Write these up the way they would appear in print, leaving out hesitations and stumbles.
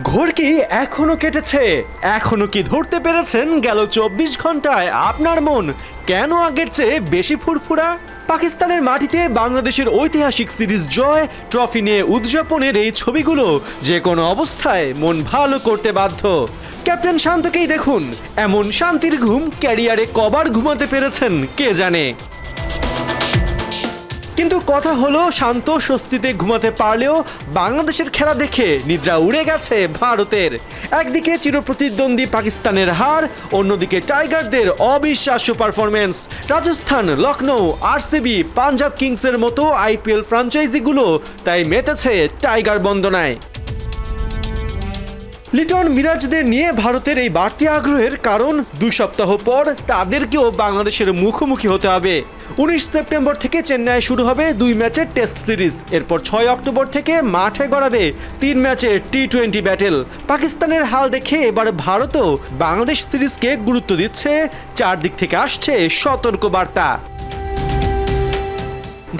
ঘোর কি এখনো কেটেছে? এখনো কি ধরতে পেরেছেন গেল ২৪ ঘন্টায় আপনার মন কেন আগের চেয়ে বেশি ফুরফুরা? পাকিস্তানের মাটিতে বাংলাদেশের ঐতিহাসিক সিরিজ জয়, ট্রফি নিয়ে উদযাপনের এই ছবিগুলো যে কোনো অবস্থায় মন ভালো করতে বাধ্য। ক্যাপ্টেন শান্তকেই দেখুন, এমন শান্তির ঘুম ক্যারিয়ারে কবার ঘুমাতে পেরেছেন কে জানে। কিন্তু কথা হলো, শান্ত স্বস্তিতে ঘুমাতে পারলেও বাংলাদেশের খেলা দেখে নিদ্রা উড়ে গেছে ভারতের। একদিকে চিরপ্রতিদ্বন্দ্বী পাকিস্তানের হার, অন্যদিকে টাইগারদের অবিশ্বাস্য পারফরমেন্স। রাজস্থান, লখনৌ, আরসিবি, পাঞ্জাব কিংসের মতো আইপিএল ফ্র্যাঞ্চাইজিগুলো তাই মেতেছে টাইগার বন্দনায়। লিটন, মিরাজদের নিয়ে ভারতের এই বাড়তি আগ্রহের কারণ ২ সপ্তাহ পর তাদেরকেও বাংলাদেশের মুখোমুখি হতে হবে। ১৯ সেপ্টেম্বর থেকে চেন্নাইয়ে শুরু হবে ২ ম্যাচের টেস্ট সিরিজ। এরপর ৬ অক্টোবর থেকে মাঠে গড়াবে ৩ ম্যাচের টি-20 ব্যাটেল। পাকিস্তানের হাল দেখে এবার ভারতও বাংলাদেশ সিরিজকে গুরুত্ব দিচ্ছে। চারদিক থেকে আসছে সতর্ক বার্তা।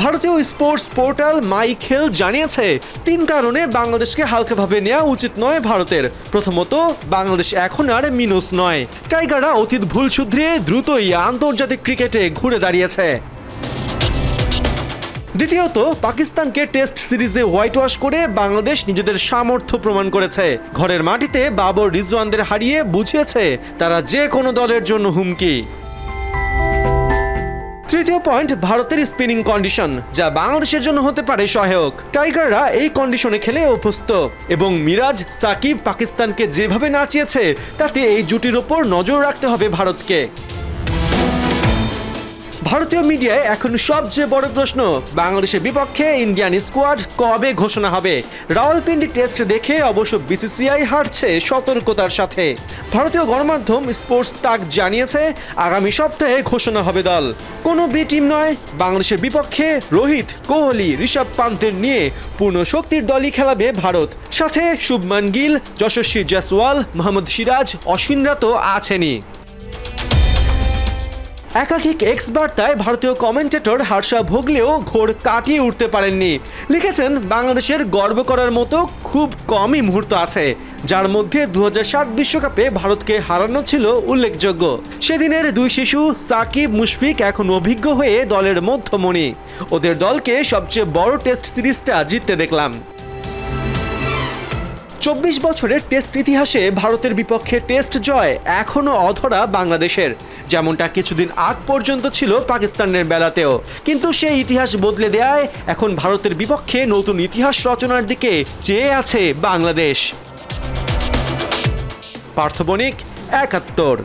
ভারতীয় স্পোর্টস পোর্টাল মাই খেল জানিয়েছে ৩ কারণে বাংলাদেশকে হালকাভাবে নেওয়া উচিত নয় ভারতের। প্রথমত, বাংলাদেশ এখন আর মিনুস নয়। টাইগাররা অতীত ভুল শুধরিয়ে দ্রুতই আন্তর্জাতিক ক্রিকেটে ঘুরে দাঁড়িয়েছে। দ্বিতীয়ত, পাকিস্তানকে টেস্ট সিরিজে হোয়াইট ওয়াশ করে বাংলাদেশ নিজেদের সামর্থ্য প্রমাণ করেছে। ঘরের মাটিতে বাবর রিজওয়ানদের হারিয়ে বুঝিয়েছে তারা যে কোনো দলের জন্য হুমকি। তৃতীয় পয়েন্ট, ভারতের স্পিনিং কন্ডিশন, যা বাংলাদেশের জন্য হতে পারে সহায়ক। টাইগাররা এই কন্ডিশনে খেলে অভ্যস্ত এবং মিরাজ, সাকিব পাকিস্তানকে যেভাবে নাচিয়েছে তাতে এই জুটির ওপর নজর রাখতে হবে ভারতকে। ভারতীয় মিডিয়ায় এখন সবচেয়ে বড় প্রশ্ন, বাংলাদেশের বিপক্ষে ইন্ডিয়ান স্কোয়াড কবে ঘোষণা হবে? রাওয়ালপিন্ডি টেস্ট দেখে অবশ্য বিসিসিআই হাঁটছে সতর্কতার সাথে। ভারতীয় গণমাধ্যম স্পোর্টস তাক জানিয়েছে আগামী সপ্তাহে ঘোষণা হবে দল। কোনো বি টিম নয়, বাংলাদেশের বিপক্ষে রোহিত, কোহলি, ঋষভ পান্তের নিয়ে পূর্ণ শক্তির দলই খেলাবে ভারত। সাথে শুভমান গিল, যশস্বী জয়সওয়াল, মোহাম্মদ সিরাজ, অশ্বিনরা তো আছেনই। একাধিক এক্স বার্তায় ভারতীয় কমেন্টেটর হর্ষা ভোগলেও ঘোর কাটিয়ে উঠতে পারেননি। লিখেছেন, বাংলাদেশের গর্ব করার মতো খুব কমই মুহূর্ত আছে, যার মধ্যে ২০০৭ বিশ্বকাপে ভারতকে হারানো ছিল উল্লেখযোগ্য। সেদিনের ২ শিশু সাকিব, মুশফিক এখন অভিজ্ঞ হয়ে দলের মধ্যমণি। ওদের দলকে সবচেয়ে বড় টেস্ট সিরিজটা জিততে দেখলাম। ২৪ বছরের টেস্ট ইতিহাসে ভারতের বিপক্ষে টেস্ট জয় এখনও অধরা বাংলাদেশের, যেমনটা কিছুদিন আগ পর্যন্ত ছিল পাকিস্তানের বেলাতেও। কিন্তু সেই ইতিহাস বদলে দেয়ায় এখন ভারতের বিপক্ষে নতুন ইতিহাস রচনার দিকে চেয়ে আছে বাংলাদেশ। পার্থ বণিক, ৭১।